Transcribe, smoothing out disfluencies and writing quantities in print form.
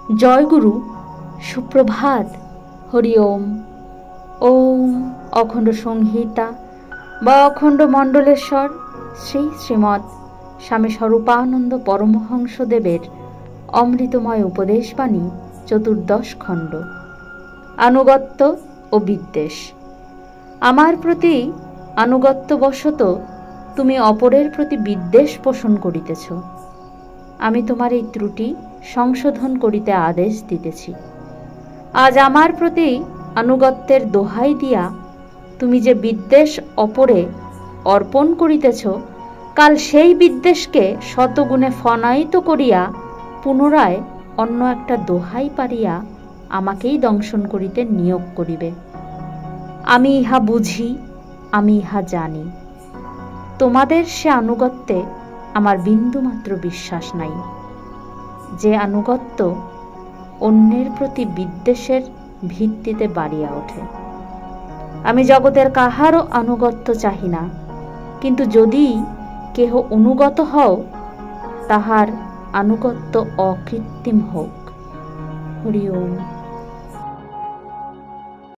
জয় গুরু, সুপ্রভাত, হরি ওম। ওম অখণ্ড সংহিতা বা অখণ্ড মণ্ডলেশ্বর শ্রী শ্রীমৎ স্বামী স্বরূপানন্দ পরমহংসদেবের অমৃতময় উপদেশবাণী, চতুর্দশ খণ্ড, আনুগত্য ও বিদ্বেষ। আমার প্রতি আনুগত্যবশত তুমি অপরের প্রতি বিদ্বেষ পোষণ করিতেছ। আমি তোমার এই ত্রুটি সংশোধন করিতে আদেশ দিতেছি। আজ আমার প্রতি আনুগত্যের দোহাই দিয়া তুমি যে বিদ্বেষ অপরে অর্পণ করিতেছ, কাল সেই বিদ্বেষকে শতগুণে ফনায়িত করিয়া পুনরায় অন্য একটা দোহাই পারিয়া আমাকেই দংশন করিতে নিয়োগ করিবে। আমি ইহা বুঝি, আমি ইহা জানি। তোমাদের সে আনুগত্যে আমার বিন্দুমাত্র বিশ্বাস নাই, যে আনুগত্য অন্যের প্রতি বিদ্বেষের ভিত্তিতে বাড়িয়া ওঠে। আমি জগতের কাহারও আনুগত্য চাহি না, কিন্তু যদি কেহ অনুগত হও, তাহার আনুগত্য অকৃত্রিম হোক। হরি ওম।